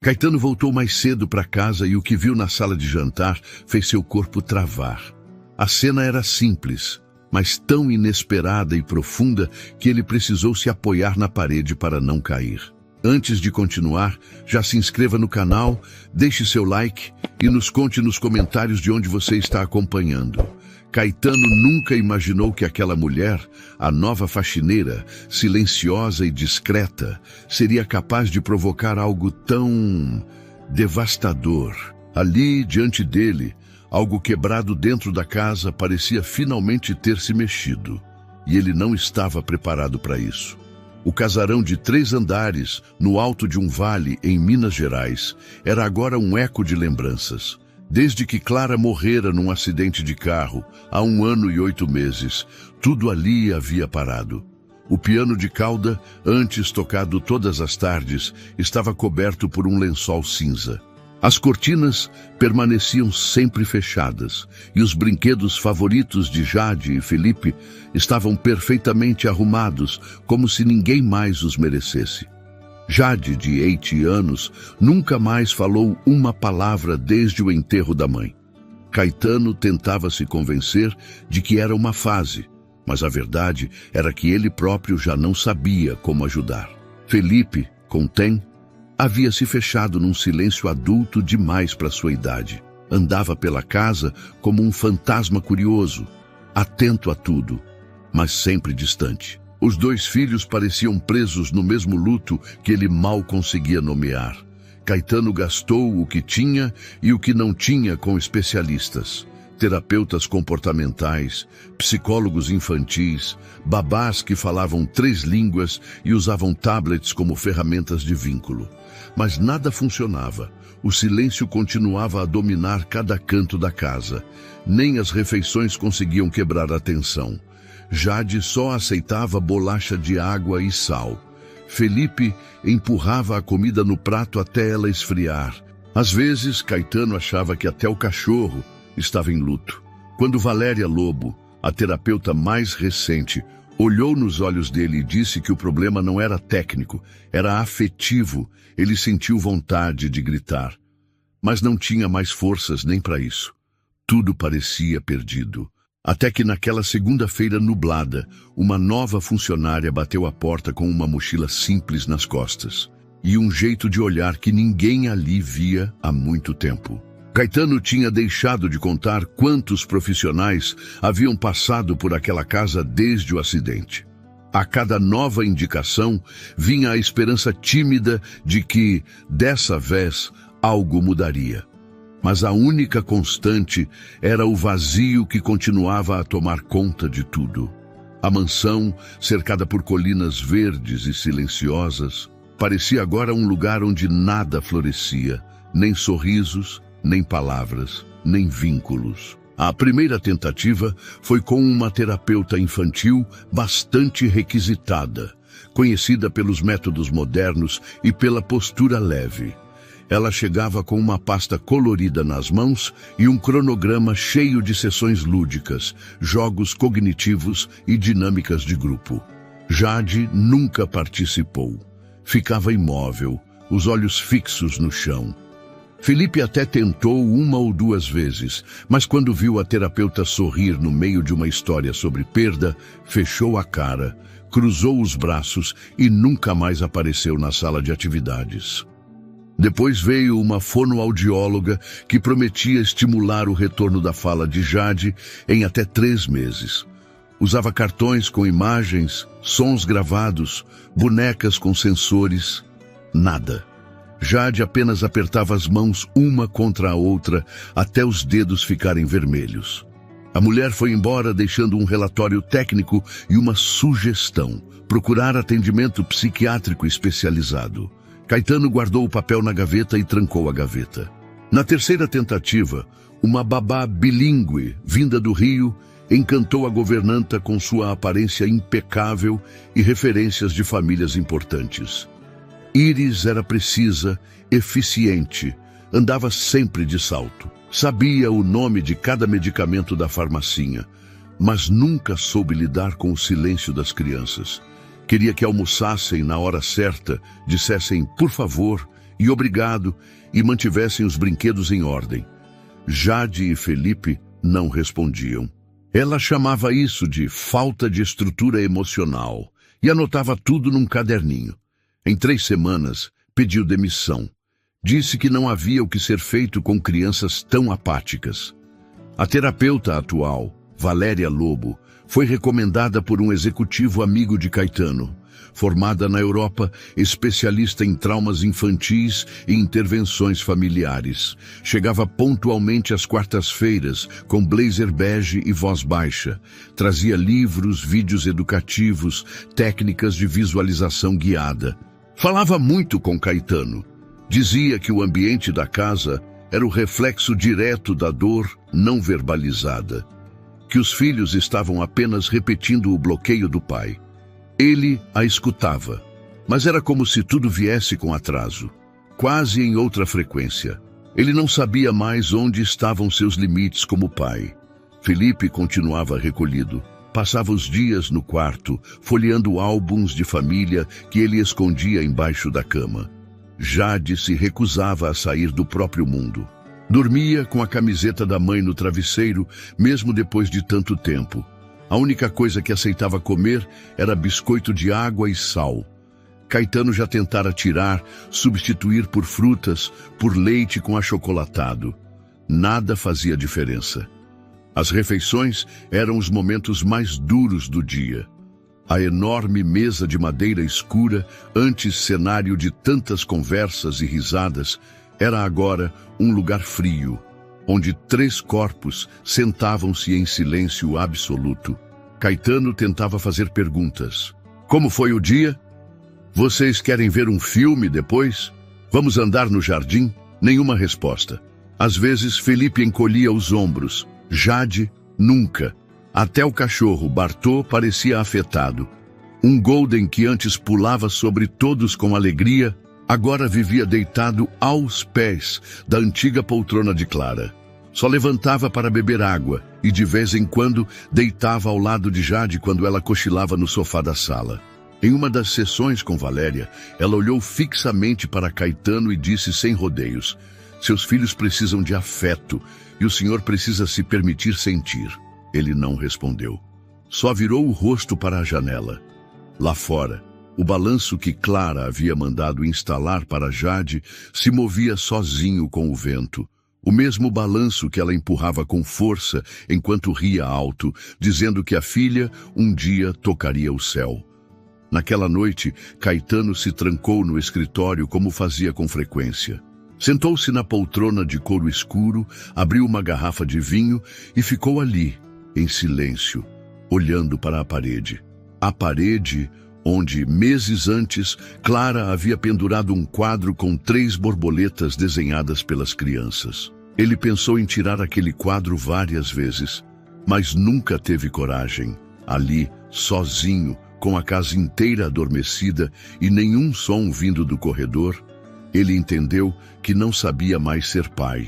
Caetano voltou mais cedo para casa e o que viu na sala de jantar fez seu corpo travar. A cena era simples, mas tão inesperada e profunda que ele precisou se apoiar na parede para não cair. Antes de continuar, já se inscreva no canal, deixe seu like e nos conte nos comentários de onde você está acompanhando. Caetano nunca imaginou que aquela mulher, a nova faxineira, silenciosa e discreta, seria capaz de provocar algo tão devastador. Ali, diante dele, algo quebrado dentro da casa parecia finalmente ter se mexido. E ele não estava preparado para isso. O casarão de 3 andares, no alto de um vale em Minas Gerais, era agora um eco de lembranças. Desde que Clara morrera num acidente de carro, há 1 ano e 8 meses, tudo ali havia parado. O piano de cauda, antes tocado todas as tardes, estava coberto por um lençol cinza. As cortinas permaneciam sempre fechadas, e os brinquedos favoritos de Jade e Felipe estavam perfeitamente arrumados, como se ninguém mais os merecesse. Jade, de 8 anos, nunca mais falou uma palavra desde o enterro da mãe. Caetano tentava se convencer de que era uma fase, mas a verdade era que ele próprio já não sabia como ajudar. Felipe, com Tem, havia se fechado num silêncio adulto demais para sua idade. Andava pela casa como um fantasma curioso, atento a tudo, mas sempre distante. Os 2 filhos pareciam presos no mesmo luto que ele mal conseguia nomear. Caetano gastou o que tinha e o que não tinha com especialistas, terapeutas comportamentais, psicólogos infantis, babás que falavam 3 línguas e usavam tablets como ferramentas de vínculo. Mas nada funcionava. O silêncio continuava a dominar cada canto da casa. Nem as refeições conseguiam quebrar a tensão. Jade só aceitava bolacha de água e sal. Felipe empurrava a comida no prato até ela esfriar. Às vezes, Caetano achava que até o cachorro estava em luto. Quando Valéria Lobo, a terapeuta mais recente, olhou nos olhos dele e disse que o problema não era técnico, era afetivo, ele sentiu vontade de gritar. Mas não tinha mais forças nem para isso. Tudo parecia perdido. Até que naquela segunda-feira nublada, uma nova funcionária bateu à porta com uma mochila simples nas costas e um jeito de olhar que ninguém ali via há muito tempo. Caetano tinha deixado de contar quantos profissionais haviam passado por aquela casa desde o acidente. A cada nova indicação vinha a esperança tímida de que, dessa vez, algo mudaria. Mas a única constante era o vazio que continuava a tomar conta de tudo. A mansão, cercada por colinas verdes e silenciosas, parecia agora um lugar onde nada florescia, nem sorrisos, nem palavras, nem vínculos. A primeira tentativa foi com uma terapeuta infantil bastante requisitada, conhecida pelos métodos modernos e pela postura leve. Ela chegava com uma pasta colorida nas mãos e um cronograma cheio de sessões lúdicas, jogos cognitivos e dinâmicas de grupo. Jade nunca participou. Ficava imóvel, os olhos fixos no chão. Felipe até tentou 1 ou 2 vezes, mas quando viu a terapeuta sorrir no meio de uma história sobre perda, fechou a cara, cruzou os braços e nunca mais apareceu na sala de atividades. Depois veio uma fonoaudióloga que prometia estimular o retorno da fala de Jade em até 3 meses. Usava cartões com imagens, sons gravados, bonecas com sensores. Nada. Jade apenas apertava as mãos uma contra a outra até os dedos ficarem vermelhos. A mulher foi embora deixando um relatório técnico e uma sugestão: procurar atendimento psiquiátrico especializado. Caetano guardou o papel na gaveta e trancou a gaveta. Na terceira tentativa, uma babá bilíngue, vinda do Rio, encantou a governanta com sua aparência impecável e referências de famílias importantes. Iris era precisa, eficiente, andava sempre de salto. Sabia o nome de cada medicamento da farmacinha, mas nunca soube lidar com o silêncio das crianças. Queria que almoçassem na hora certa, dissessem por favor e obrigado e mantivessem os brinquedos em ordem. Jade e Felipe não respondiam. Ela chamava isso de falta de estrutura emocional e anotava tudo num caderninho. Em 3 semanas, pediu demissão. Disse que não havia o que ser feito com crianças tão apáticas. A terapeuta atual, Valéria Lobo, foi recomendada por um executivo amigo de Caetano. Formada na Europa, especialista em traumas infantis e intervenções familiares. Chegava pontualmente às quartas-feiras, com blazer bege e voz baixa. Trazia livros, vídeos educativos, técnicas de visualização guiada. Falava muito com Caetano. Dizia que o ambiente da casa era o reflexo direto da dor não verbalizada. Que os filhos estavam apenas repetindo o bloqueio do pai. Ele a escutava, mas era como se tudo viesse com atraso, quase em outra frequência. Ele não sabia mais onde estavam seus limites como pai. Felipe continuava recolhido. Passava os dias no quarto, folheando álbuns de família que ele escondia embaixo da cama. Jade se recusava a sair do próprio mundo. Dormia com a camiseta da mãe no travesseiro, mesmo depois de tanto tempo. A única coisa que aceitava comer era biscoito de água e sal. Caetano já tentara tirar, substituir por frutas, por leite com achocolatado. Nada fazia diferença. As refeições eram os momentos mais duros do dia. A enorme mesa de madeira escura, antes cenário de tantas conversas e risadas, era agora um lugar frio, onde 3 corpos sentavam-se em silêncio absoluto. Caetano tentava fazer perguntas. Como foi o dia? Vocês querem ver um filme depois? Vamos andar no jardim? Nenhuma resposta. Às vezes Felipe encolhia os ombros. Jade, nunca. Até o cachorro, Bartô, parecia afetado. Um golden que antes pulava sobre todos com alegria, agora vivia deitado aos pés da antiga poltrona de Clara. Só levantava para beber água e, de vez em quando, deitava ao lado de Jade quando ela cochilava no sofá da sala. Em uma das sessões com Valéria, ela olhou fixamente para Caetano e disse sem rodeios: seus filhos precisam de afeto e o senhor precisa se permitir sentir. Ele não respondeu. Só virou o rosto para a janela. Lá fora, o balanço que Clara havia mandado instalar para Jade se movia sozinho com o vento. O mesmo balanço que ela empurrava com força enquanto ria alto, dizendo que a filha um dia tocaria o céu. Naquela noite, Caetano se trancou no escritório como fazia com frequência. Sentou-se na poltrona de couro escuro, abriu uma garrafa de vinho e ficou ali, em silêncio, olhando para a parede. A parede onde, meses antes, Clara havia pendurado um quadro com 3 borboletas desenhadas pelas crianças. Ele pensou em tirar aquele quadro várias vezes, mas nunca teve coragem. Ali, sozinho, com a casa inteira adormecida e nenhum som vindo do corredor, ele entendeu que não sabia mais ser pai,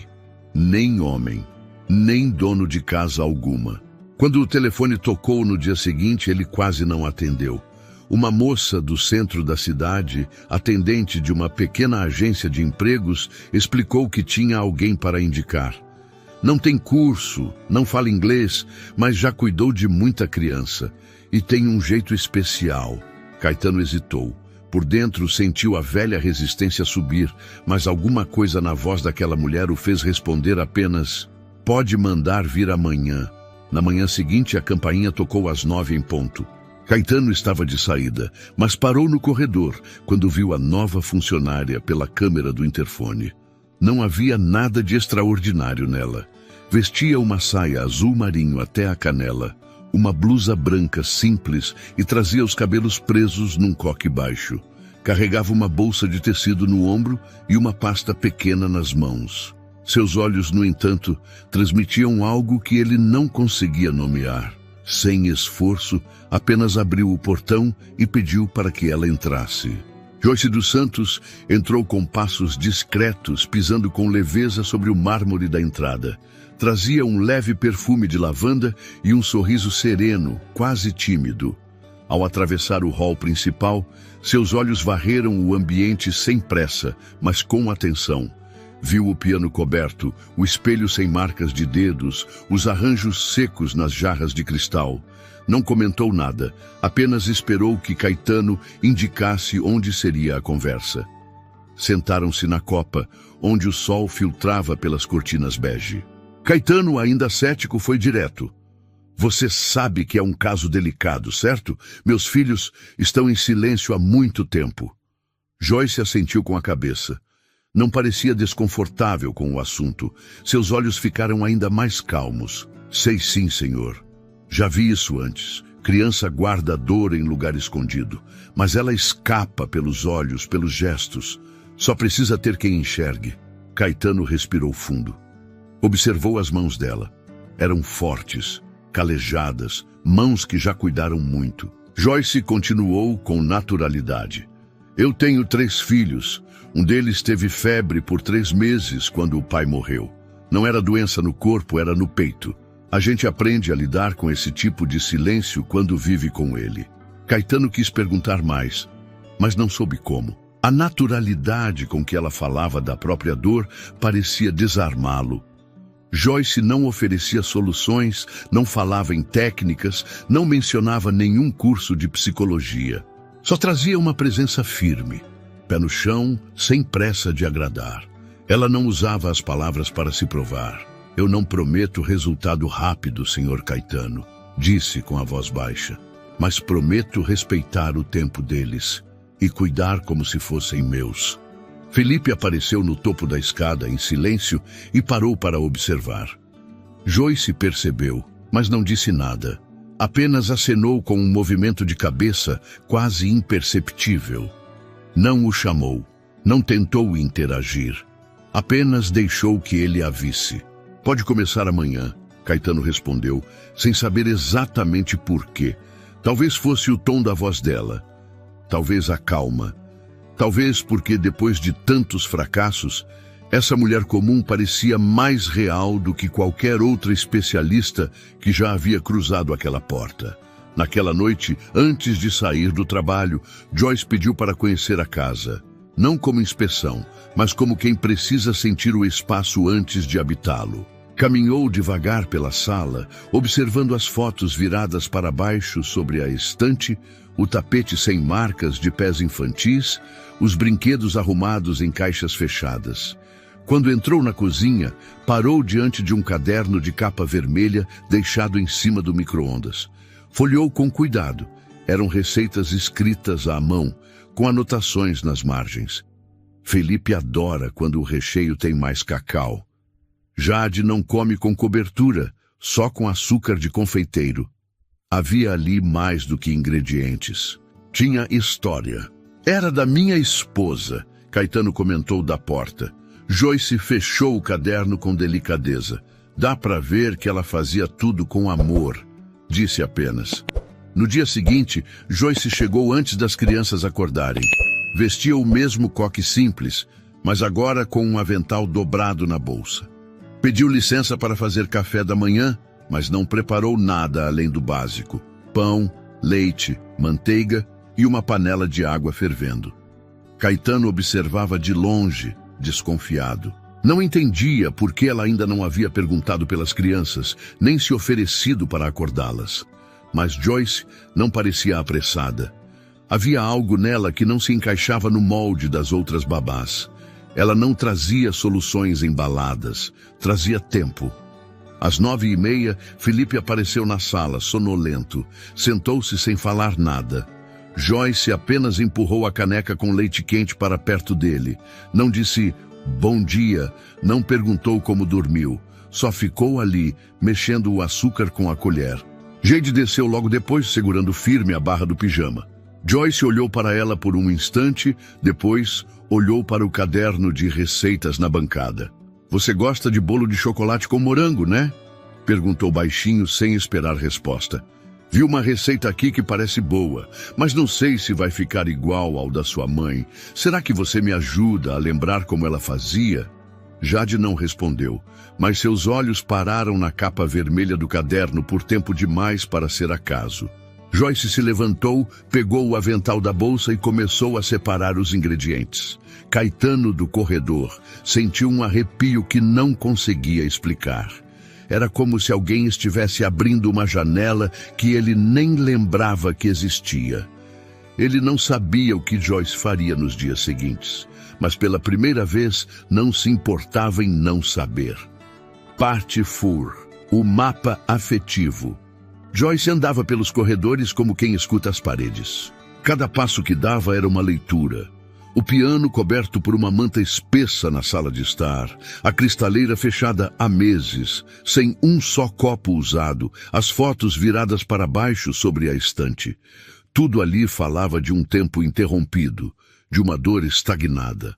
nem homem, nem dono de casa alguma. Quando o telefone tocou no dia seguinte, ele quase não atendeu. Uma moça do centro da cidade, atendente de uma pequena agência de empregos, explicou que tinha alguém para indicar. Não tem curso, não fala inglês, mas já cuidou de muita criança e tem um jeito especial. Caetano hesitou. Por dentro sentiu a velha resistência subir, mas alguma coisa na voz daquela mulher o fez responder apenas: pode mandar vir amanhã. Na manhã seguinte, a campainha tocou às 9 em ponto. Caetano estava de saída, mas parou no corredor quando viu a nova funcionária pela câmera do interfone. Não havia nada de extraordinário nela. Vestia uma saia azul marinho até a canela, uma blusa branca simples e trazia os cabelos presos num coque baixo. Carregava uma bolsa de tecido no ombro e uma pasta pequena nas mãos. Seus olhos, no entanto, transmitiam algo que ele não conseguia nomear. Sem esforço, apenas abriu o portão e pediu para que ela entrasse. Joyce dos Santos entrou com passos discretos, pisando com leveza sobre o mármore da entrada. Trazia um leve perfume de lavanda e um sorriso sereno, quase tímido. Ao atravessar o hall principal, seus olhos varreram o ambiente sem pressa, mas com atenção. Viu o piano coberto, o espelho sem marcas de dedos, os arranjos secos nas jarras de cristal. Não comentou nada, apenas esperou que Caetano indicasse onde seria a conversa. Sentaram-se na copa, onde o sol filtrava pelas cortinas bege. Caetano, ainda cético, foi direto. Você sabe que é um caso delicado, certo? Meus filhos estão em silêncio há muito tempo. Joyce assentiu com a cabeça. Não parecia desconfortável com o assunto. Seus olhos ficaram ainda mais calmos. Sei sim, senhor. Já vi isso antes. Criança guarda dor em lugar escondido, mas ela escapa pelos olhos, pelos gestos. Só precisa ter quem enxergue. Caetano respirou fundo. Observou as mãos dela. Eram fortes, calejadas, mãos que já cuidaram muito. Joyce continuou com naturalidade. Eu tenho 3 filhos. Um deles teve febre por 3 meses quando o pai morreu. Não era doença no corpo, era no peito. A gente aprende a lidar com esse tipo de silêncio quando vive com ele. Caetano quis perguntar mais, mas não soube como. A naturalidade com que ela falava da própria dor parecia desarmá-lo. Joyce não oferecia soluções, não falava em técnicas, não mencionava nenhum curso de psicologia. Só trazia uma presença firme, pé no chão, sem pressa de agradar. Ela não usava as palavras para se provar. Eu não prometo resultado rápido, Sr. Caetano, disse com a voz baixa, mas prometo respeitar o tempo deles e cuidar como se fossem meus. Felipe apareceu no topo da escada em silêncio e parou para observar. Joyce percebeu, mas não disse nada. Apenas acenou com um movimento de cabeça quase imperceptível. Não o chamou, não tentou interagir. Apenas deixou que ele a visse. Pode começar amanhã, Caetano respondeu, sem saber exatamente por quê. Talvez fosse o tom da voz dela. Talvez a calma. Talvez porque, depois de tantos fracassos, essa mulher comum parecia mais real do que qualquer outra especialista que já havia cruzado aquela porta. Naquela noite, antes de sair do trabalho, Joyce pediu para conhecer a casa. Não como inspeção, mas como quem precisa sentir o espaço antes de habitá-lo. Caminhou devagar pela sala, observando as fotos viradas para baixo sobre a estante, o tapete sem marcas de pés infantis, os brinquedos arrumados em caixas fechadas. Quando entrou na cozinha, parou diante de um caderno de capa vermelha deixado em cima do micro-ondas. Folheou com cuidado. Eram receitas escritas à mão, com anotações nas margens. Felipe adora quando o recheio tem mais cacau. Jade não come com cobertura, só com açúcar de confeiteiro. Havia ali mais do que ingredientes. Tinha história. Era da minha esposa, Caetano comentou da porta. Joyce fechou o caderno com delicadeza. Dá para ver que ela fazia tudo com amor, disse apenas. No dia seguinte, Joyce chegou antes das crianças acordarem. Vestia o mesmo coque simples, mas agora com um avental dobrado na bolsa. Pediu licença para fazer café da manhã, mas não preparou nada além do básico. Pão, leite, manteiga e uma panela de água fervendo. Caetano observava de longe, desconfiado. Não entendia por que ela ainda não havia perguntado pelas crianças, nem se oferecido para acordá-las. Mas Joyce não parecia apressada. Havia algo nela que não se encaixava no molde das outras babás. Ela não trazia soluções embaladas, trazia tempo. Às 9h30, Felipe apareceu na sala, sonolento. Sentou-se sem falar nada. Joyce apenas empurrou a caneca com leite quente para perto dele. Não disse bom dia, não perguntou como dormiu. Só ficou ali, mexendo o açúcar com a colher. Jade desceu logo depois, segurando firme a barra do pijama. Joyce olhou para ela por um instante, depois olhou para o caderno de receitas na bancada. Você gosta de bolo de chocolate com morango, né? Perguntou baixinho, sem esperar resposta. Vi uma receita aqui que parece boa, mas não sei se vai ficar igual ao da sua mãe. Será que você me ajuda a lembrar como ela fazia? Jade não respondeu, mas seus olhos pararam na capa vermelha do caderno por tempo demais para ser acaso. Joyce se levantou, pegou o avental da bolsa e começou a separar os ingredientes. Caetano, do corredor, sentiu um arrepio que não conseguia explicar. Era como se alguém estivesse abrindo uma janela que ele nem lembrava que existia. Ele não sabia o que Joyce faria nos dias seguintes, mas pela primeira vez não se importava em não saber. Parte FUR, o mapa afetivo. Joyce andava pelos corredores como quem escuta as paredes. Cada passo que dava era uma leitura. O piano coberto por uma manta espessa na sala de estar, a cristaleira fechada há meses, sem um só copo usado, as fotos viradas para baixo sobre a estante. Tudo ali falava de um tempo interrompido, de uma dor estagnada.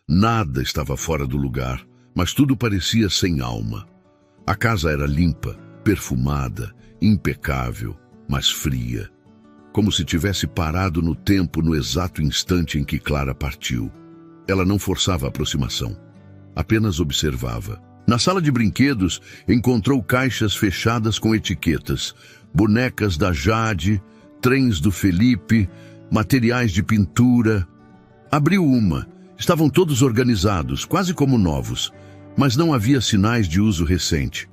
Nada estava fora do lugar, mas tudo parecia sem alma. A casa era limpa, perfumada, impecável, mas fria. Como se tivesse parado no tempo no exato instante em que Clara partiu. Ela não forçava a aproximação, apenas observava. Na sala de brinquedos, encontrou caixas fechadas com etiquetas, bonecas da Jade, trens do Felipe, materiais de pintura. Abriu uma. Estavam todos organizados, quase como novos, mas não havia sinais de uso recente.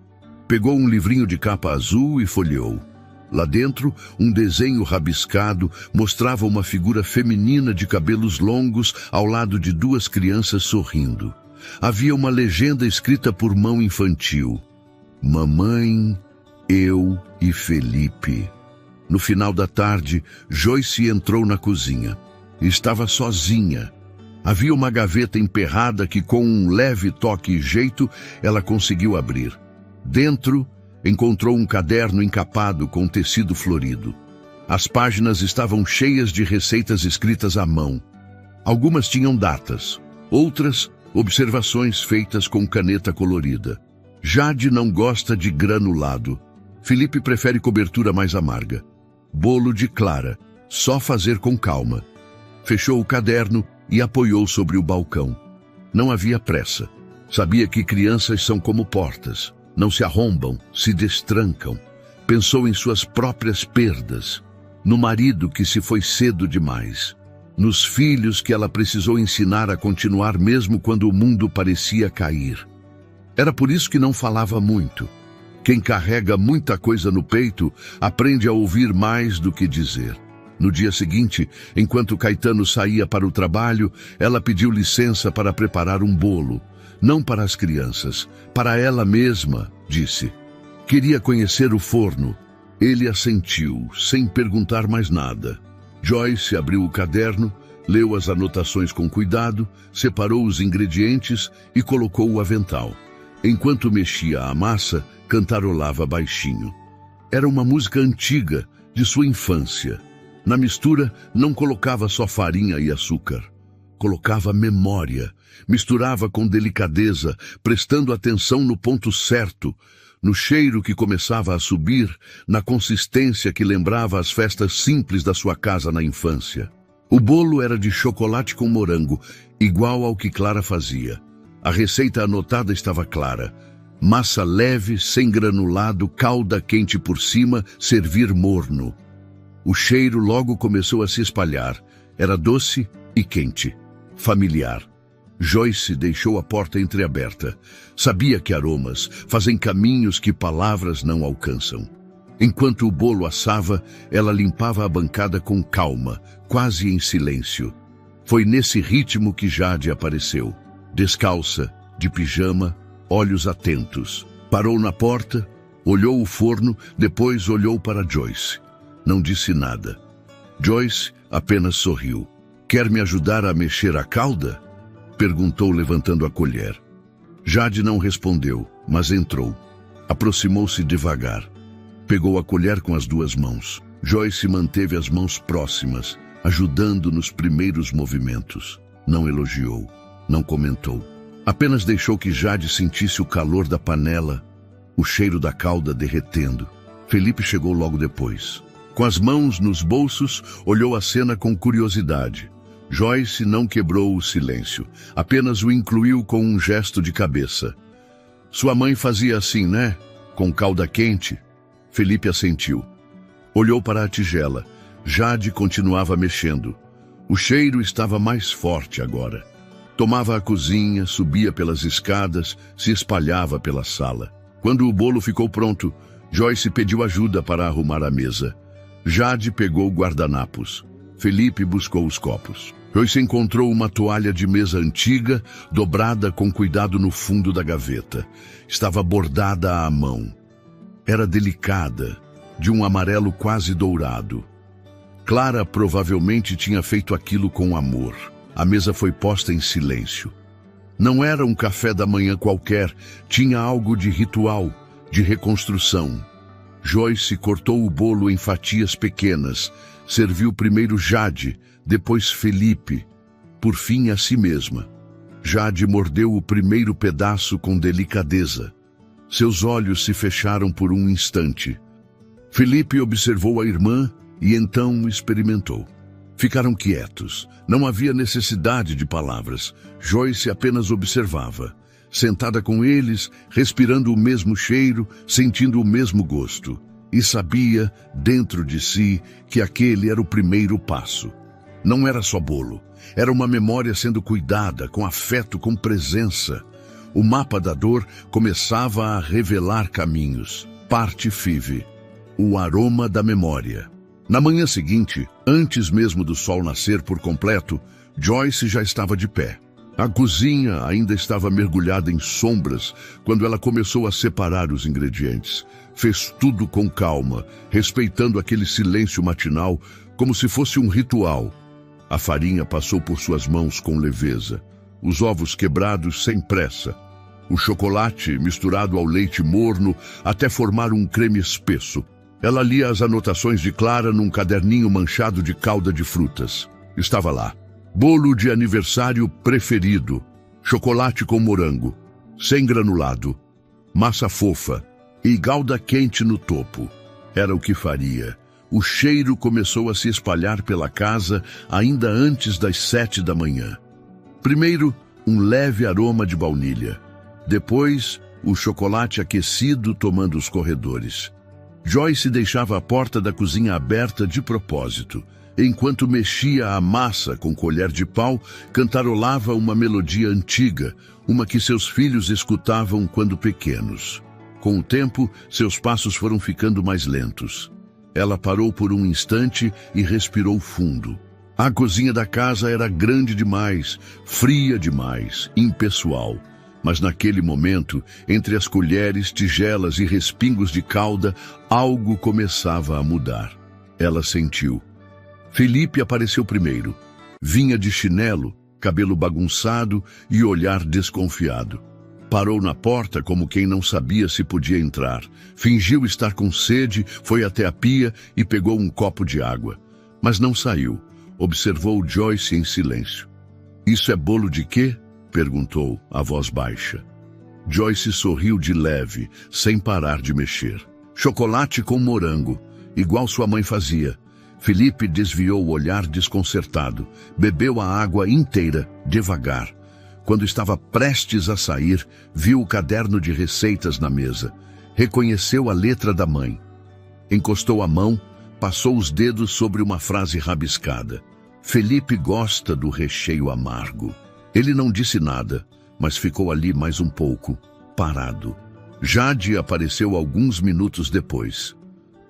Pegou um livrinho de capa azul e folheou. Lá dentro, um desenho rabiscado mostrava uma figura feminina de cabelos longos ao lado de duas crianças sorrindo. Havia uma legenda escrita por mão infantil: Mamãe, eu e Felipe. No final da tarde, Joyce entrou na cozinha. Estava sozinha. Havia uma gaveta emperrada que, com um leve toque e jeito, ela conseguiu abrir. Dentro, encontrou um caderno encapado com tecido florido. As páginas estavam cheias de receitas escritas à mão. Algumas tinham datas, outras, observações feitas com caneta colorida. Jade não gosta de granulado. Felipe prefere cobertura mais amarga. Bolo de Clara, só fazer com calma. Fechou o caderno e apoiou sobre o balcão. Não havia pressa. Sabia que crianças são como portas. Não se arrombam, se destrancam. Pensou em suas próprias perdas, no marido que se foi cedo demais, nos filhos que ela precisou ensinar a continuar mesmo quando o mundo parecia cair. Era por isso que não falava muito. Quem carrega muita coisa no peito aprende a ouvir mais do que dizer. No dia seguinte, enquanto Caetano saía para o trabalho, ela pediu licença para preparar um bolo. Não para as crianças, para ela mesma, disse. Queria conhecer o forno. Ele assentiu, sem perguntar mais nada. Joyce abriu o caderno, leu as anotações com cuidado, separou os ingredientes e colocou o avental. Enquanto mexia a massa, cantarolava baixinho. Era uma música antiga, de sua infância. Na mistura, não colocava só farinha e açúcar. Colocava memória, misturava com delicadeza, prestando atenção no ponto certo, no cheiro que começava a subir, na consistência que lembrava as festas simples da sua casa na infância. O bolo era de chocolate com morango, igual ao que Clara fazia. A receita anotada estava clara. Massa leve, sem granulado, calda quente por cima, servir morno. O cheiro logo começou a se espalhar. Era doce e quente. Familiar. Joyce deixou a porta entreaberta. Sabia que aromas fazem caminhos que palavras não alcançam. Enquanto o bolo assava, ela limpava a bancada com calma, quase em silêncio. Foi nesse ritmo que Jade apareceu. Descalça, de pijama, olhos atentos. Parou na porta, olhou o forno, depois olhou para Joyce. Não disse nada. Joyce apenas sorriu. Quer me ajudar a mexer a calda? Perguntou, levantando a colher. Jade não respondeu, mas entrou. Aproximou-se devagar. Pegou a colher com as duas mãos. Joyce manteve as mãos próximas, ajudando nos primeiros movimentos. Não elogiou, não comentou. Apenas deixou que Jade sentisse o calor da panela, o cheiro da calda derretendo. Felipe chegou logo depois. Com as mãos nos bolsos, olhou a cena com curiosidade. Joyce não quebrou o silêncio, apenas o incluiu com um gesto de cabeça. Sua mãe fazia assim, né? Com calda quente? Felipe assentiu. Olhou para a tigela. Jade continuava mexendo. O cheiro estava mais forte agora. Tomava a cozinha, subia pelas escadas, se espalhava pela sala. Quando o bolo ficou pronto, Joyce pediu ajuda para arrumar a mesa. Jade pegou guardanapos. Felipe buscou os copos. Joyce encontrou uma toalha de mesa antiga, dobrada com cuidado no fundo da gaveta. Estava bordada à mão. Era delicada, de um amarelo quase dourado. Clara provavelmente tinha feito aquilo com amor. A mesa foi posta em silêncio. Não era um café da manhã qualquer, tinha algo de ritual, de reconstrução. Joyce cortou o bolo em fatias pequenas, serviu primeiro Jade, depois Felipe, por fim a si mesma. Jade mordeu o primeiro pedaço com delicadeza. Seus olhos se fecharam por um instante. Felipe observou a irmã e então experimentou. Ficaram quietos. Não havia necessidade de palavras. Joyce apenas observava. Sentada com eles, respirando o mesmo cheiro, sentindo o mesmo gosto. E sabia, dentro de si, que aquele era o primeiro passo. Não era só bolo. Era uma memória sendo cuidada, com afeto, com presença. O mapa da dor começava a revelar caminhos. Parte FIV. O aroma da memória. Na manhã seguinte, antes mesmo do sol nascer por completo, Joyce já estava de pé. A cozinha ainda estava mergulhada em sombras quando ela começou a separar os ingredientes. Fez tudo com calma, respeitando aquele silêncio matinal como se fosse um ritual. A farinha passou por suas mãos com leveza. Os ovos quebrados sem pressa. O chocolate misturado ao leite morno até formar um creme espesso. Ela lia as anotações de Clara num caderninho manchado de calda de frutas. Estava lá. Bolo de aniversário preferido. Chocolate com morango. Sem granulado. Massa fofa. E gouda quente no topo. Era o que faria. O cheiro começou a se espalhar pela casa ainda antes das 7 da manhã. Primeiro, um leve aroma de baunilha. Depois, o chocolate aquecido tomando os corredores. Joyce deixava a porta da cozinha aberta de propósito. Enquanto mexia a massa com colher de pau, cantarolava uma melodia antiga, uma que seus filhos escutavam quando pequenos. Com o tempo, seus passos foram ficando mais lentos. Ela parou por um instante e respirou fundo. A cozinha da casa era grande demais, fria demais, impessoal. Mas naquele momento, entre as colheres, tigelas e respingos de calda, algo começava a mudar. Ela sentiu. Felipe apareceu primeiro. Vinha de chinelo, cabelo bagunçado e olhar desconfiado. Parou na porta como quem não sabia se podia entrar. Fingiu estar com sede, foi até a pia e pegou um copo de água. Mas não saiu. Observou Joyce em silêncio. "Isso é bolo de quê?" perguntou, a voz baixa. Joyce sorriu de leve, sem parar de mexer. "Chocolate com morango, igual sua mãe fazia." Felipe desviou o olhar desconcertado. Bebeu a água inteira, devagar. Quando estava prestes a sair, viu o caderno de receitas na mesa. Reconheceu a letra da mãe. Encostou a mão, passou os dedos sobre uma frase rabiscada. Felipe gosta do recheio amargo. Ele não disse nada, mas ficou ali mais um pouco, parado. Jade apareceu alguns minutos depois.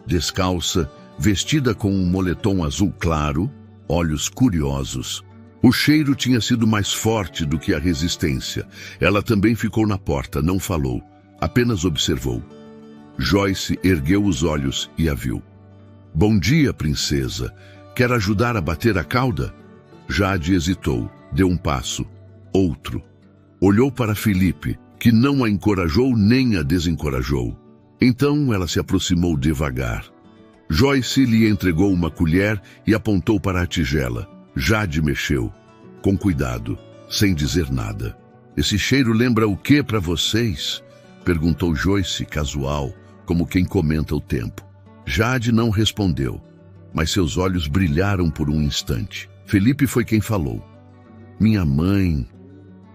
Descalça, vestida com um moletom azul claro, olhos curiosos. O cheiro tinha sido mais forte do que a resistência. Ela também ficou na porta, não falou, apenas observou. Joyce ergueu os olhos e a viu. "Bom dia, princesa. Quer ajudar a bater a cauda?" Jade hesitou, deu um passo, outro. Olhou para Felipe, que não a encorajou nem a desencorajou. Então ela se aproximou devagar. Joyce lhe entregou uma colher e apontou para a tigela. Jade mexeu, com cuidado, sem dizer nada. "Esse cheiro lembra o que para vocês?" perguntou Joyce, casual, como quem comenta o tempo. Jade não respondeu, mas seus olhos brilharam por um instante. Felipe foi quem falou. "Minha mãe,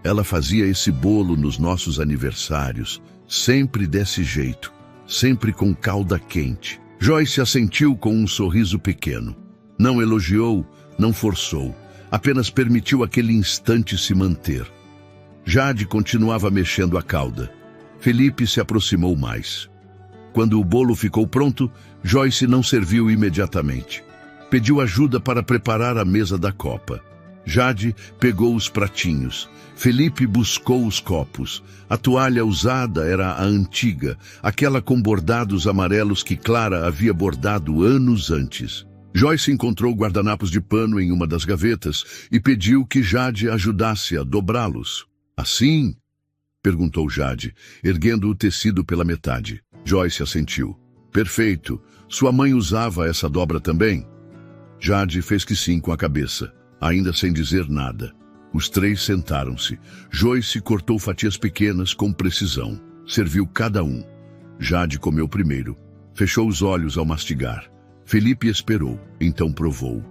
ela fazia esse bolo nos nossos aniversários, sempre desse jeito, sempre com calda quente." Joyce assentiu com um sorriso pequeno. Não elogiou, não forçou, apenas permitiu aquele instante se manter. Jade continuava mexendo a cauda. Felipe se aproximou mais. Quando o bolo ficou pronto, Joyce não serviu imediatamente. Pediu ajuda para preparar a mesa da copa. Jade pegou os pratinhos. Felipe buscou os copos. A toalha usada era a antiga, aquela com bordados amarelos que Clara havia bordado anos antes. Joyce encontrou guardanapos de pano em uma das gavetas e pediu que Jade ajudasse a dobrá-los. Assim? Perguntou Jade, erguendo o tecido pela metade. Joyce assentiu. Perfeito. Sua mãe usava essa dobra também? Jade fez que sim com a cabeça, ainda sem dizer nada. Os três sentaram-se. Joyce cortou fatias pequenas com precisão. Serviu cada um. Jade comeu primeiro. Fechou os olhos ao mastigar. Felipe esperou, então provou.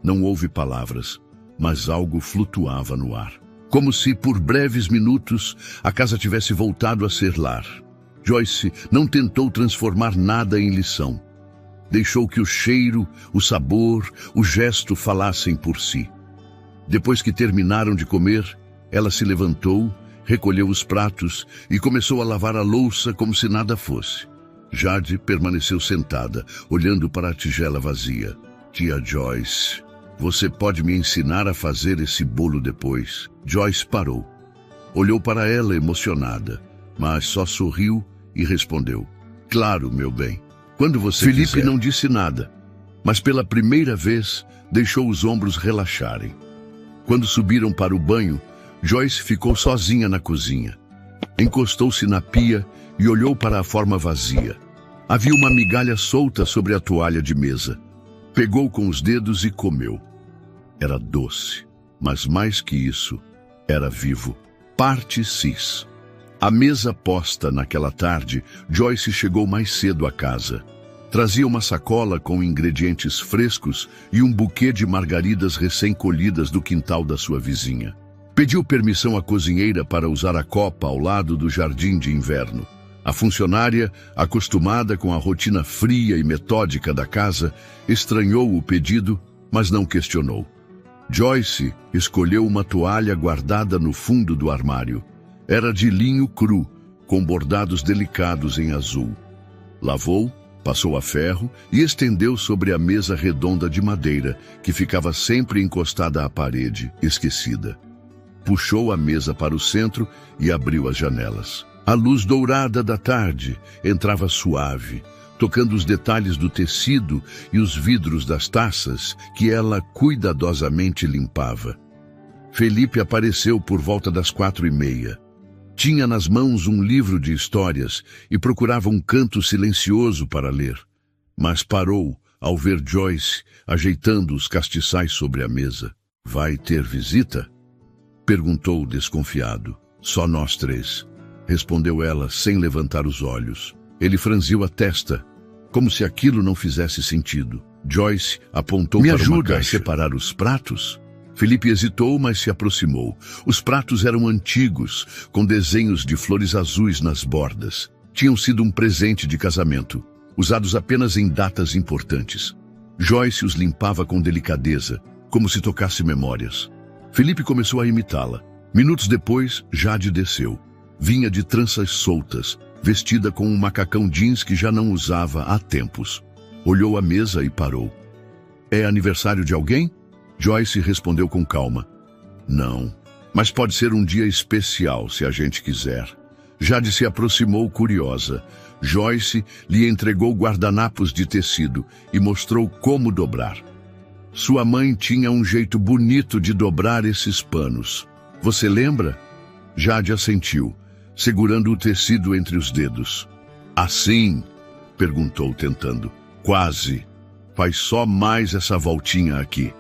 Não houve palavras, mas algo flutuava no ar. Como se, por breves minutos, a casa tivesse voltado a ser lar. Joyce não tentou transformar nada em lição. Deixou que o cheiro, o sabor, o gesto falassem por si. Depois que terminaram de comer, ela se levantou, recolheu os pratos e começou a lavar a louça como se nada fosse. Jade permaneceu sentada, olhando para a tigela vazia. Tia Joyce, você pode me ensinar a fazer esse bolo depois? Joyce parou. Olhou para ela emocionada, mas só sorriu e respondeu. Claro, meu bem. Quando você Felipe quiser. Não disse nada, mas pela primeira vez deixou os ombros relaxarem. Quando subiram para o banho, Joyce ficou sozinha na cozinha. Encostou-se na pia e olhou para a forma vazia. Havia uma migalha solta sobre a toalha de mesa. Pegou com os dedos e comeu. Era doce, mas mais que isso, era vivo. Parte cis. À mesa posta naquela tarde, Joyce chegou mais cedo à casa. Trazia uma sacola com ingredientes frescos e um buquê de margaridas recém-colhidas do quintal da sua vizinha. Pediu permissão à cozinheira para usar a copa ao lado do jardim de inverno. A funcionária, acostumada com a rotina fria e metódica da casa, estranhou o pedido, mas não questionou. Joyce escolheu uma toalha guardada no fundo do armário. Era de linho cru, com bordados delicados em azul. Lavou, passou a ferro e estendeu sobre a mesa redonda de madeira, que ficava sempre encostada à parede, esquecida. Puxou a mesa para o centro e abriu as janelas. A luz dourada da tarde entrava suave, tocando os detalhes do tecido e os vidros das taças que ela cuidadosamente limpava. Felipe apareceu por volta das 4:30. Tinha nas mãos um livro de histórias e procurava um canto silencioso para ler. Mas parou ao ver Joyce ajeitando os castiçais sobre a mesa. Vai ter visita? Perguntou desconfiado. Só nós três. Respondeu ela sem levantar os olhos. Ele franziu a testa, como se aquilo não fizesse sentido. Joyce apontou para uma caixa. Me ajuda a separar os pratos? Felipe hesitou, mas se aproximou. Os pratos eram antigos, com desenhos de flores azuis nas bordas. Tinham sido um presente de casamento, usados apenas em datas importantes. Joyce os limpava com delicadeza, como se tocasse memórias. Felipe começou a imitá-la. Minutos depois, Jade desceu. Vinha de tranças soltas, vestida com um macacão jeans que já não usava há tempos. Olhou a mesa e parou. É aniversário de alguém? Joyce respondeu com calma. Não, mas pode ser um dia especial se a gente quiser. Jade se aproximou curiosa. Joyce lhe entregou guardanapos de tecido e mostrou como dobrar. Sua mãe tinha um jeito bonito de dobrar esses panos. Você lembra? Jade assentiu, segurando o tecido entre os dedos. Assim? Perguntou tentando. Quase. Faz só mais essa voltinha aqui.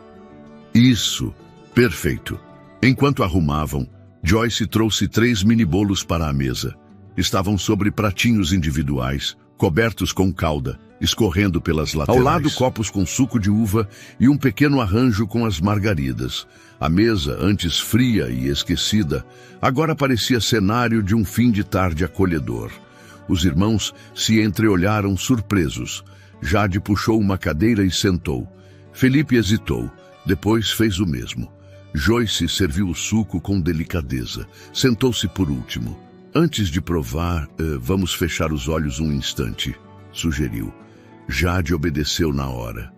Isso. Perfeito. Enquanto arrumavam, Joyce trouxe 3 mini-bolos para a mesa. Estavam sobre pratinhos individuais, cobertos com calda, escorrendo pelas laterais. Ao lado, copos com suco de uva e um pequeno arranjo com as margaridas. A mesa, antes fria e esquecida, agora parecia cenário de um fim de tarde acolhedor. Os irmãos se entreolharam surpresos. Jade puxou uma cadeira e sentou. Felipe hesitou, depois fez o mesmo. Joyce serviu o suco com delicadeza. Sentou-se por último. Antes de provar, vamos fechar os olhos um instante, sugeriu. Jade obedeceu na hora.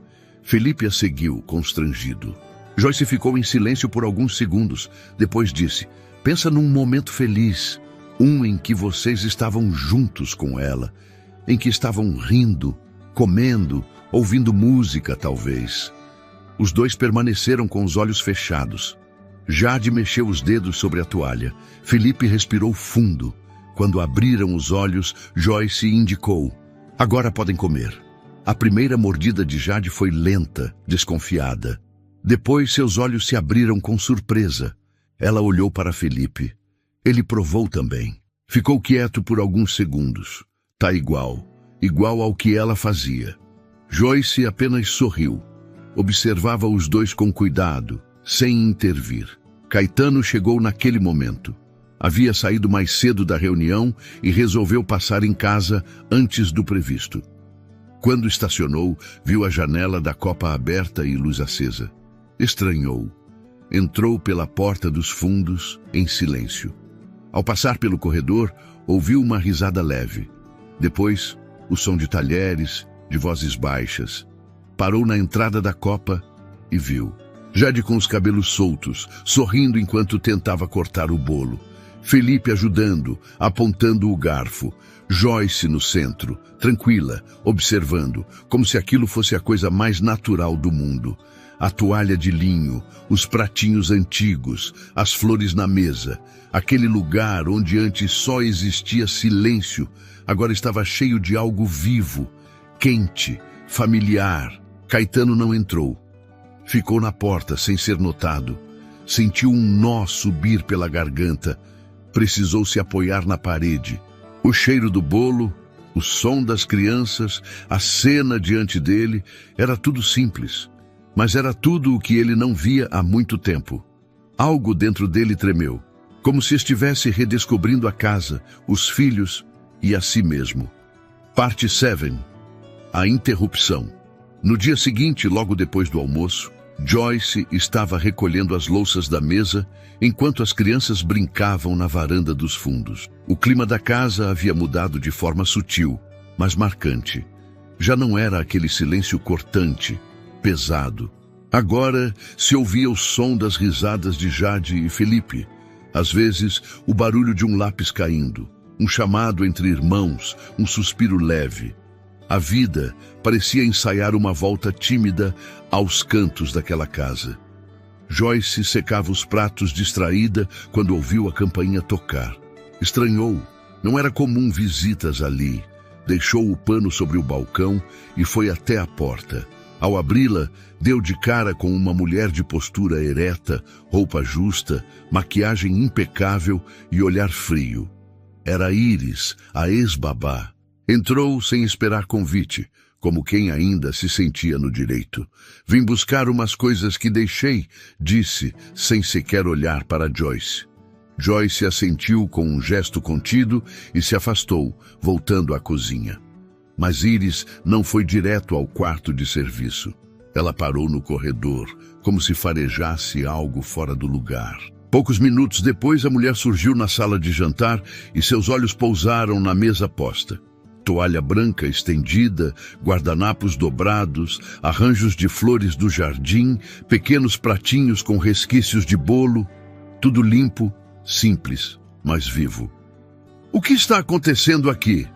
Felipe a seguiu, constrangido. Joyce ficou em silêncio por alguns segundos. Depois disse, pensa num momento feliz, um em que vocês estavam juntos com ela, em que estavam rindo, comendo, ouvindo música, talvez. Os dois permaneceram com os olhos fechados. Jade mexeu os dedos sobre a toalha. Felipe respirou fundo. Quando abriram os olhos, Joyce indicou, agora podem comer. A primeira mordida de Jade foi lenta, desconfiada. Depois seus olhos se abriram com surpresa. Ela olhou para Felipe. Ele provou também. Ficou quieto por alguns segundos. Tá igual ao que ela fazia. Joyce apenas sorriu. Observava os dois com cuidado, sem intervir. Caetano chegou naquele momento. Havia saído mais cedo da reunião e resolveu passar em casa antes do previsto. Quando estacionou, viu a janela da copa aberta e luz acesa. Estranhou. Entrou pela porta dos fundos, em silêncio. Ao passar pelo corredor, ouviu uma risada leve. Depois, o som de talheres, de vozes baixas. Parou na entrada da copa e viu. Jade com os cabelos soltos, sorrindo enquanto tentava cortar o bolo. Felipe ajudando, apontando o garfo. Joyce no centro, tranquila, observando, como se aquilo fosse a coisa mais natural do mundo. A toalha de linho, os pratinhos antigos, as flores na mesa. Aquele lugar onde antes só existia silêncio, agora estava cheio de algo vivo, quente, familiar. Caetano não entrou. Ficou na porta sem ser notado. Sentiu um nó subir pela garganta. Precisou se apoiar na parede. O cheiro do bolo, o som das crianças, a cena diante dele, era tudo simples. Mas era tudo o que ele não via há muito tempo. Algo dentro dele tremeu, como se estivesse redescobrindo a casa, os filhos e a si mesmo. Parte 7. A interrupção. No dia seguinte, logo depois do almoço, Joyce estava recolhendo as louças da mesa enquanto as crianças brincavam na varanda dos fundos. O clima da casa havia mudado de forma sutil, mas marcante. Já não era aquele silêncio cortante, pesado. Agora se ouvia o som das risadas de Jade e Felipe. Às vezes, o barulho de um lápis caindo, um chamado entre irmãos, um suspiro leve. A vida parecia ensaiar uma volta tímida aos cantos daquela casa. Joyce secava os pratos distraída quando ouviu a campainha tocar. Estranhou. Não era comum visitas ali. Deixou o pano sobre o balcão e foi até a porta. Ao abri-la, deu de cara com uma mulher de postura ereta, roupa justa, maquiagem impecável e olhar frio. Era Iris, a ex-babá. Entrou sem esperar convite, como quem ainda se sentia no direito. Vim buscar umas coisas que deixei, disse, sem sequer olhar para Joyce. Joyce assentiu com um gesto contido e se afastou, voltando à cozinha. Mas Iris não foi direto ao quarto de serviço. Ela parou no corredor, como se farejasse algo fora do lugar. Poucos minutos depois, a mulher surgiu na sala de jantar e seus olhos pousaram na mesa posta. Toalha branca estendida, guardanapos dobrados, arranjos de flores do jardim, pequenos pratinhos com resquícios de bolo, tudo limpo, simples, mas vivo. "O que está acontecendo aqui?"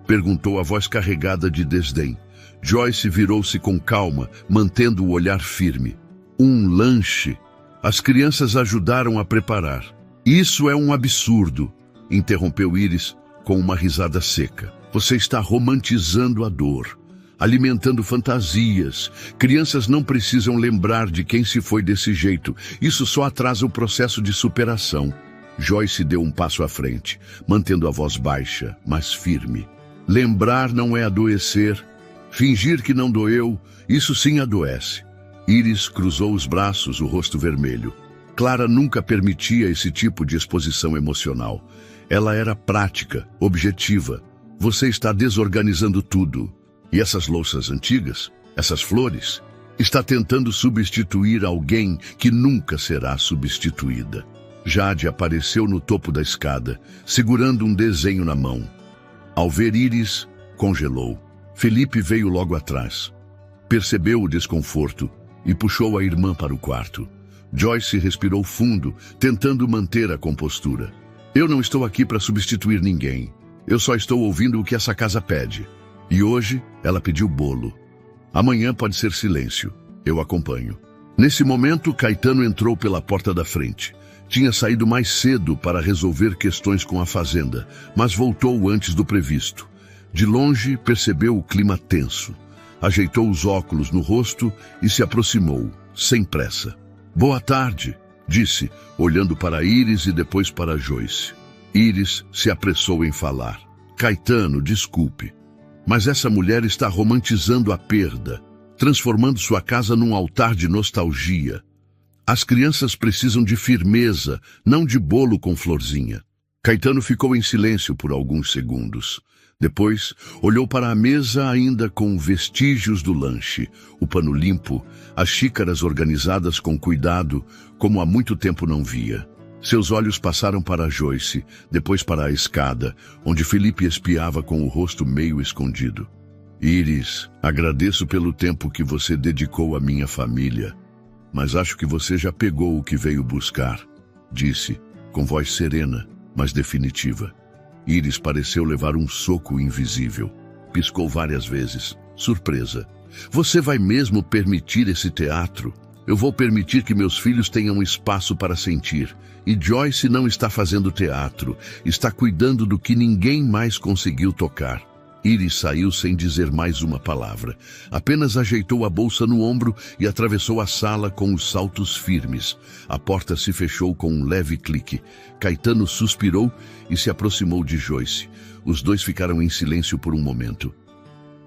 perguntou a voz carregada de desdém. Joyce virou-se com calma, mantendo o olhar firme. "Um lanche. As crianças ajudaram a preparar." "Isso é um absurdo", interrompeu Iris com uma risada seca. "Você está romantizando a dor, alimentando fantasias. Crianças não precisam lembrar de quem se foi desse jeito. Isso só atrasa o processo de superação." Joyce deu um passo à frente, mantendo a voz baixa, mas firme. "Lembrar não é adoecer. Fingir que não doeu, isso sim adoece." Iris cruzou os braços, o rosto vermelho. Clara nunca permitia esse tipo de exposição emocional. Ela era prática, objetiva. "Você está desorganizando tudo." E essas louças antigas, essas flores, está tentando substituir alguém que nunca será substituída. Jade apareceu no topo da escada, segurando um desenho na mão. Ao ver Iris, congelou. Felipe veio logo atrás. Percebeu o desconforto e puxou a irmã para o quarto. Joyce respirou fundo, tentando manter a compostura. Eu não estou aqui para substituir ninguém. Eu só estou ouvindo o que essa casa pede. E hoje ela pediu bolo. Amanhã pode ser silêncio. Eu acompanho. Nesse momento, Caetano entrou pela porta da frente. Tinha saído mais cedo para resolver questões com a fazenda, mas voltou antes do previsto. De longe, percebeu o clima tenso. Ajeitou os óculos no rosto e se aproximou, sem pressa. Boa tarde, disse, olhando para Iris e depois para Joyce. Iris se apressou em falar. Caetano, desculpe, mas essa mulher está romantizando a perda, transformando sua casa num altar de nostalgia. As crianças precisam de firmeza, não de bolo com florzinha. Caetano ficou em silêncio por alguns segundos. Depois, olhou para a mesa ainda com vestígios do lanche, o pano limpo, as xícaras organizadas com cuidado, como há muito tempo não via. Seus olhos passaram para Joyce, depois para a escada, onde Felipe espiava com o rosto meio escondido. Iris, agradeço pelo tempo que você dedicou à minha família, mas acho que você já pegou o que veio buscar, disse, com voz serena, mas definitiva. Iris pareceu levar um soco invisível. Piscou várias vezes, surpresa. Você vai mesmo permitir esse teatro? Eu vou permitir que meus filhos tenham espaço para sentir. E Joyce não está fazendo teatro, está cuidando do que ninguém mais conseguiu tocar. Iris saiu sem dizer mais uma palavra. Apenas ajeitou a bolsa no ombro e atravessou a sala com os saltos firmes. A porta se fechou com um leve clique. Caetano suspirou e se aproximou de Joyce. Os dois ficaram em silêncio por um momento.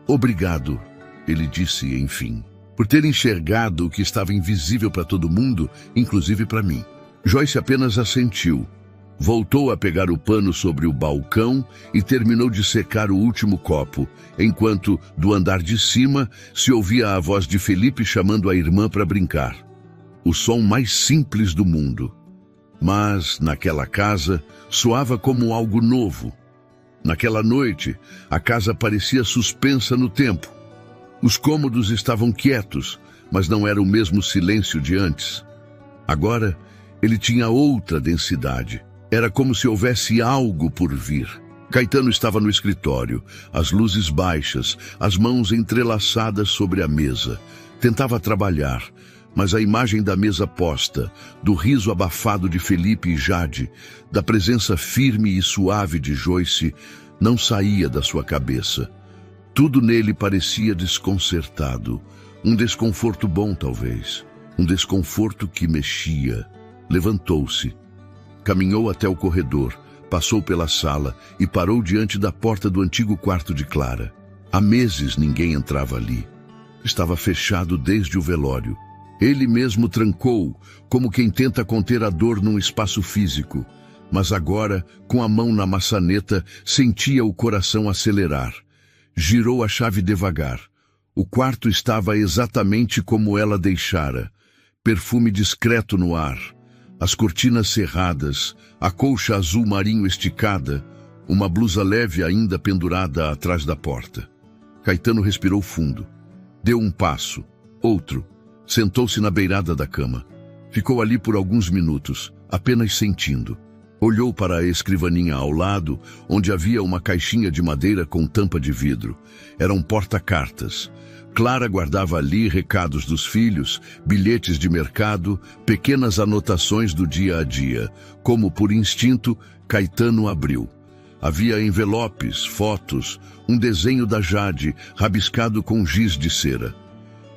Obrigado, ele disse enfim, por ter enxergado o que estava invisível para todo mundo, inclusive para mim. Joyce apenas assentiu. Voltou a pegar o pano sobre o balcão e terminou de secar o último copo, enquanto, do andar de cima, se ouvia a voz de Felipe chamando a irmã para brincar. O som mais simples do mundo. Mas, naquela casa, soava como algo novo. Naquela noite, a casa parecia suspensa no tempo. Os cômodos estavam quietos, mas não era o mesmo silêncio de antes. Agora, ele tinha outra densidade. Era como se houvesse algo por vir. Caetano estava no escritório, as luzes baixas, as mãos entrelaçadas sobre a mesa. Tentava trabalhar, mas a imagem da mesa posta, do riso abafado de Felipe e Jade, da presença firme e suave de Joyce, não saía da sua cabeça. Tudo nele parecia desconcertado. Um desconforto bom, talvez. Um desconforto que mexia. Levantou-se. Caminhou até o corredor, passou pela sala e parou diante da porta do antigo quarto de Clara. Há meses ninguém entrava ali. Estava fechado desde o velório. Ele mesmo trancou, como quem tenta conter a dor num espaço físico. Mas agora, com a mão na maçaneta, sentia o coração acelerar. Girou a chave devagar. O quarto estava exatamente como ela deixara. Perfume discreto no ar. As cortinas cerradas, a colcha azul marinho esticada, uma blusa leve ainda pendurada atrás da porta. Caetano respirou fundo. Deu um passo, outro. Sentou-se na beirada da cama. Ficou ali por alguns minutos, apenas sentindo. Olhou para a escrivaninha ao lado, onde havia uma caixinha de madeira com tampa de vidro. Era um porta-cartas. Clara guardava ali recados dos filhos, bilhetes de mercado, pequenas anotações do dia a dia. Como por instinto, Caetano abriu. Havia envelopes, fotos, um desenho da Jade, rabiscado com giz de cera.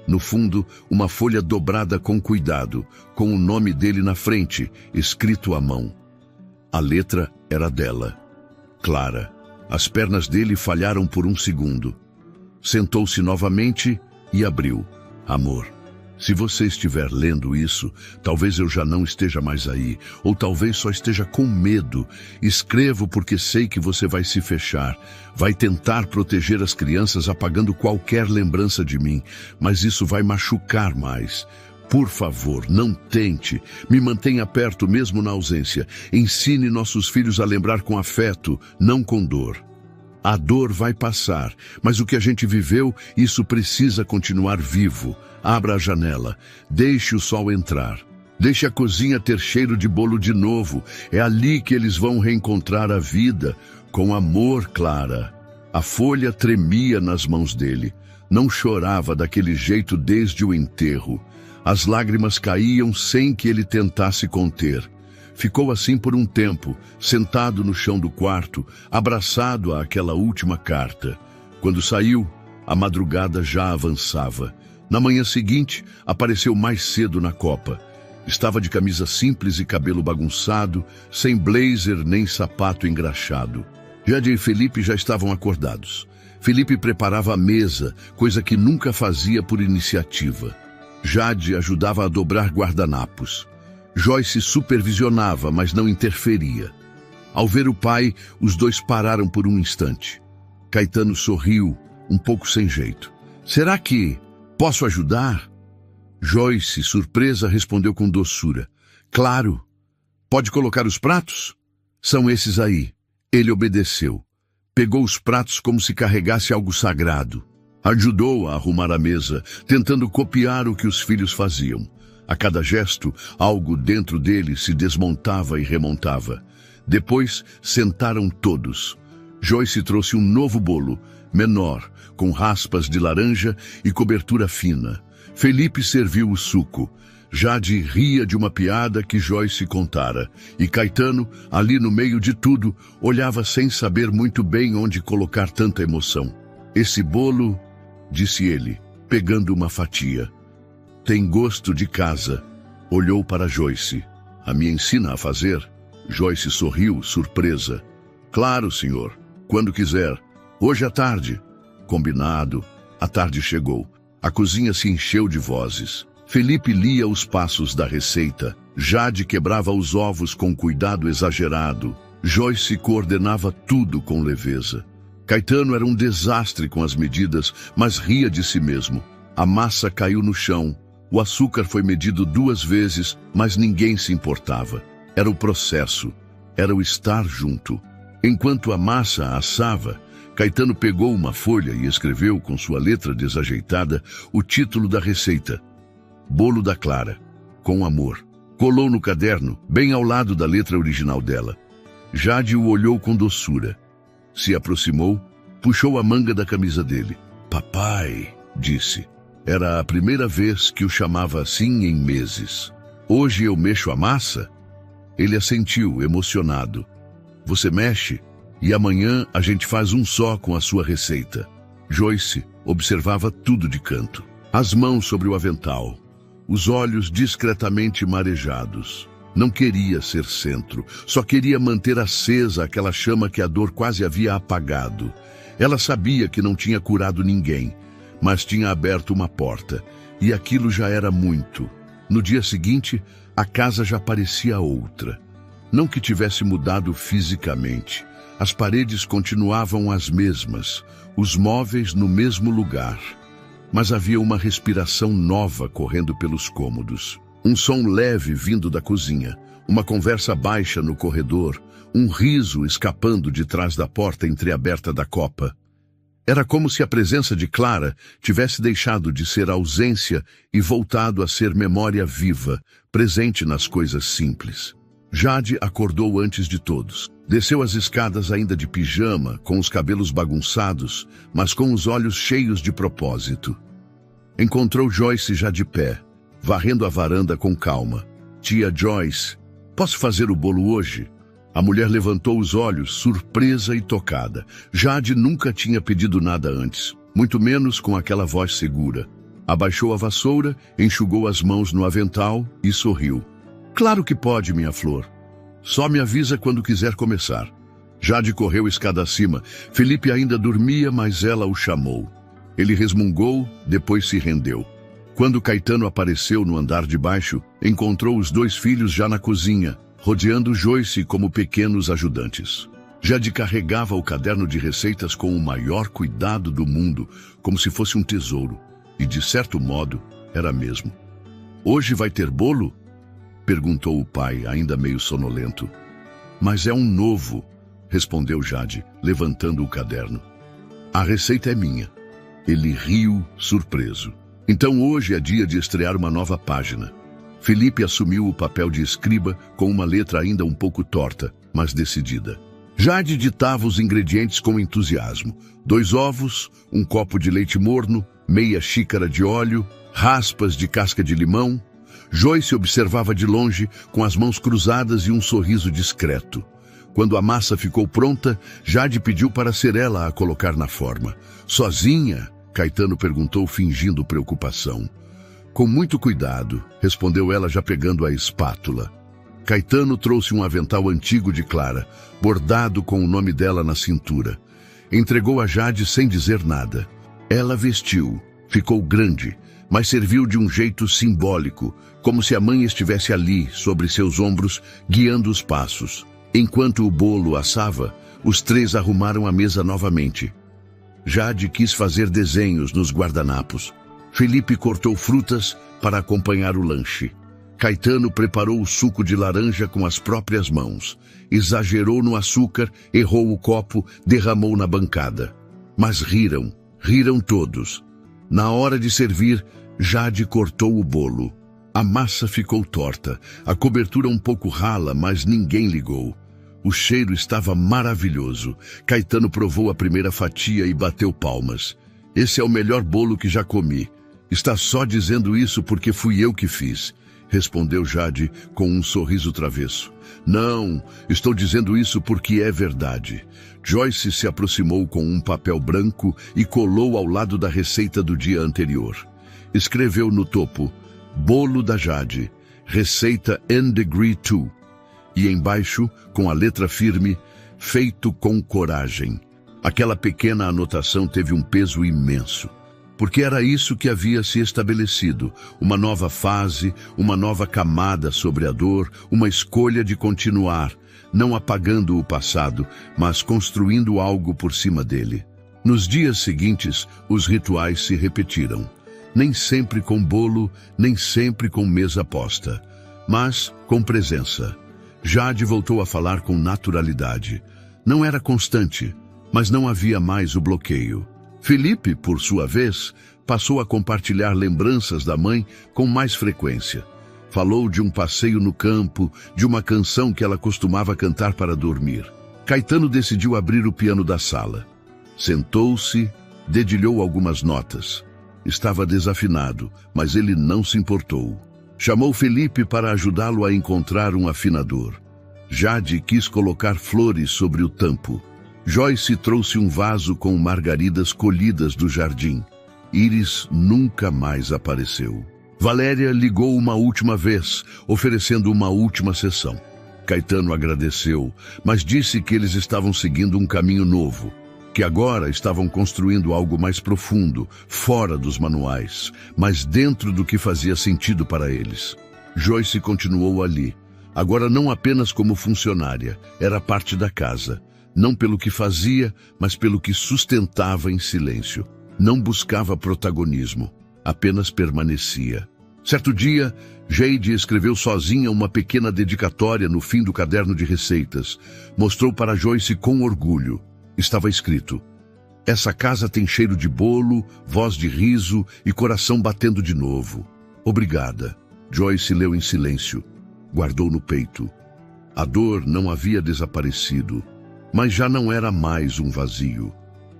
No fundo, uma folha dobrada com cuidado, com o nome dele na frente, escrito à mão. A letra era dela. Clara. As pernas dele falharam por um segundo. Sentou-se novamente e abriu. Amor. Se você estiver lendo isso, talvez eu já não esteja mais aí, ou talvez só esteja com medo. Escrevo porque sei que você vai se fechar, vai tentar proteger as crianças apagando qualquer lembrança de mim, mas isso vai machucar mais. Por favor, não tente. Me mantenha perto mesmo na ausência. Ensine nossos filhos a lembrar com afeto, não com dor. A dor vai passar, mas o que a gente viveu, isso precisa continuar vivo. Abra a janela, deixe o sol entrar. Deixe a cozinha ter cheiro de bolo de novo. É ali que eles vão reencontrar a vida, com amor, Clara. A folha tremia nas mãos dele. Não chorava daquele jeito desde o enterro. As lágrimas caíam sem que ele tentasse conter. Ficou assim por um tempo, sentado no chão do quarto, abraçado àquela última carta. Quando saiu, a madrugada já avançava. Na manhã seguinte, apareceu mais cedo na copa. Estava de camisa simples e cabelo bagunçado, sem blazer nem sapato engraxado. Jade e Felipe já estavam acordados. Felipe preparava a mesa, coisa que nunca fazia por iniciativa. Jade ajudava a dobrar guardanapos. Joyce supervisionava, mas não interferia. Ao ver o pai, os dois pararam por um instante. Caetano sorriu, um pouco sem jeito. Será que posso ajudar? Joyce, surpresa, respondeu com doçura. Claro. Pode colocar os pratos? São esses aí. Ele obedeceu. Pegou os pratos como se carregasse algo sagrado. Ajudou a arrumar a mesa, tentando copiar o que os filhos faziam. A cada gesto, algo dentro dele se desmontava e remontava. Depois, sentaram todos. Joyce trouxe um novo bolo, menor, com raspas de laranja e cobertura fina. Felipe serviu o suco. Jade ria de uma piada que Joyce contara. E Caetano, ali no meio de tudo, olhava sem saber muito bem onde colocar tanta emoção. Esse bolo, disse ele, pegando uma fatia. Tem gosto de casa. Olhou para Joyce. A me ensina a fazer? Joyce sorriu, surpresa. Claro, senhor. Quando quiser. Hoje à tarde. Combinado. A tarde chegou. A cozinha se encheu de vozes. Felipe lia os passos da receita. Jade quebrava os ovos com cuidado exagerado. Joyce coordenava tudo com leveza. Caetano era um desastre com as medidas, mas ria de si mesmo. A massa caiu no chão. O açúcar foi medido 2 vezes, mas ninguém se importava. Era o processo. Era o estar junto. Enquanto a massa assava, Caetano pegou uma folha e escreveu com sua letra desajeitada o título da receita. Bolo da Clara, com amor. Colou no caderno, bem ao lado da letra original dela. Jade o olhou com doçura. Se aproximou, puxou a manga da camisa dele. Papai, disse. Era a primeira vez que o chamava assim em meses. Hoje eu mexo a massa? Ele assentiu, emocionado. Você mexe? E amanhã a gente faz um só com a sua receita. Joyce observava tudo de canto. As mãos sobre o avental. Os olhos discretamente marejados. Não queria ser centro. Só queria manter acesa aquela chama que a dor quase havia apagado. Ela sabia que não tinha curado ninguém, mas tinha aberto uma porta, e aquilo já era muito. No dia seguinte, a casa já parecia outra. Não que tivesse mudado fisicamente. As paredes continuavam as mesmas, os móveis no mesmo lugar. Mas havia uma respiração nova correndo pelos cômodos. Um som leve vindo da cozinha, uma conversa baixa no corredor, um riso escapando de trás da porta entreaberta da copa. Era como se a presença de Clara tivesse deixado de ser ausência e voltado a ser memória viva, presente nas coisas simples. Jade acordou antes de todos. Desceu as escadas ainda de pijama, com os cabelos bagunçados, mas com os olhos cheios de propósito. Encontrou Joyce já de pé, varrendo a varanda com calma. Tia Joyce, posso fazer o bolo hoje? A mulher levantou os olhos, surpresa e tocada. Jade nunca tinha pedido nada antes, muito menos com aquela voz segura. Abaixou a vassoura, enxugou as mãos no avental e sorriu. Claro que pode, minha flor. Só me avisa quando quiser começar. Jade correu escada acima. Felipe ainda dormia, mas ela o chamou. Ele resmungou, depois se rendeu. Quando Caetano apareceu no andar de baixo, encontrou os dois filhos já na cozinha, rodeando Joyce como pequenos ajudantes. Jade carregava o caderno de receitas com o maior cuidado do mundo, como se fosse um tesouro. E, de certo modo, era mesmo. "Hoje vai ter bolo?" perguntou o pai, ainda meio sonolento. "Mas é um novo", respondeu Jade, levantando o caderno. "A receita é minha." Ele riu, surpreso. Então hoje é dia de estrear uma nova página. Felipe assumiu o papel de escriba com uma letra ainda um pouco torta, mas decidida. Jade ditava os ingredientes com entusiasmo. 2 ovos, um copo de leite morno, meia xícara de óleo, raspas de casca de limão. Joyce observava de longe, com as mãos cruzadas e um sorriso discreto. Quando a massa ficou pronta, Jade pediu para ser ela a colocar na forma. "Sozinha?" Caetano perguntou, fingindo preocupação. "Com muito cuidado", respondeu ela, já pegando a espátula. Caetano trouxe um avental antigo de Clara, bordado com o nome dela na cintura. Entregou a Jade sem dizer nada. Ela vestiu. Ficou grande, mas serviu de um jeito simbólico, como se a mãe estivesse ali, sobre seus ombros, guiando os passos. Enquanto o bolo assava, os 3 arrumaram a mesa novamente. Jade quis fazer desenhos nos guardanapos. Felipe cortou frutas para acompanhar o lanche. Caetano preparou o suco de laranja com as próprias mãos. Exagerou no açúcar, errou o copo, derramou na bancada. Mas riram todos. Na hora de servir, Jade cortou o bolo. A massa ficou torta, a cobertura um pouco rala, mas ninguém ligou. O cheiro estava maravilhoso. Caetano provou a primeira fatia e bateu palmas. "Esse é o melhor bolo que já comi. Está só dizendo isso porque fui eu que fiz", respondeu Jade com um sorriso travesso. "Não, estou dizendo isso porque é verdade." Joyce se aproximou com um papel branco e colou ao lado da receita do dia anterior. Escreveu no topo: "Bolo da Jade, receita N degree 2. E embaixo, com a letra firme: "Feito com coragem." Aquela pequena anotação teve um peso imenso. Porque era isso que havia se estabelecido, uma nova fase, uma nova camada sobre a dor, uma escolha de continuar, não apagando o passado, mas construindo algo por cima dele. Nos dias seguintes, os rituais se repetiram. Nem sempre com bolo, nem sempre com mesa posta, mas com presença. Jade voltou a falar com naturalidade. Não era constante, mas não havia mais o bloqueio. Felipe, por sua vez, passou a compartilhar lembranças da mãe com mais frequência. Falou de um passeio no campo, de uma canção que ela costumava cantar para dormir. Caetano decidiu abrir o piano da sala. Sentou-se, dedilhou algumas notas. Estava desafinado, mas ele não se importou. Chamou Felipe para ajudá-lo a encontrar um afinador. Jade quis colocar flores sobre o tampo. Joyce trouxe um vaso com margaridas colhidas do jardim. Iris nunca mais apareceu. Valéria ligou uma última vez, oferecendo uma última sessão. Caetano agradeceu, mas disse que eles estavam seguindo um caminho novo, que agora estavam construindo algo mais profundo, fora dos manuais, mas dentro do que fazia sentido para eles. Joyce continuou ali, agora não apenas como funcionária, era parte da casa. Não pelo que fazia, mas pelo que sustentava em silêncio. Não buscava protagonismo, apenas permanecia. Certo dia, Jade escreveu sozinha uma pequena dedicatória no fim do caderno de receitas. Mostrou para Joyce com orgulho. Estava escrito: "Essa casa tem cheiro de bolo, voz de riso e coração batendo de novo. Obrigada." Joyce leu em silêncio. Guardou no peito. A dor não havia desaparecido. Mas já não era mais um vazio.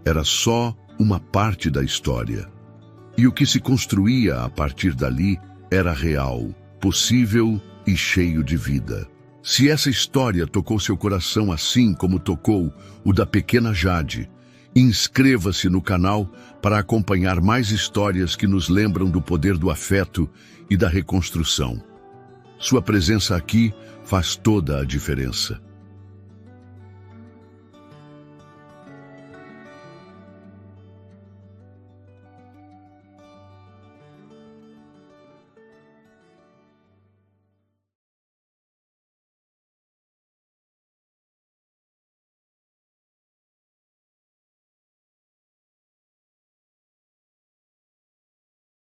Era só uma parte da história. E o que se construía a partir dali era real, possível e cheio de vida. Se essa história tocou seu coração assim como tocou o da pequena Jade, inscreva-se no canal para acompanhar mais histórias que nos lembram do poder do afeto e da reconstrução. Sua presença aqui faz toda a diferença.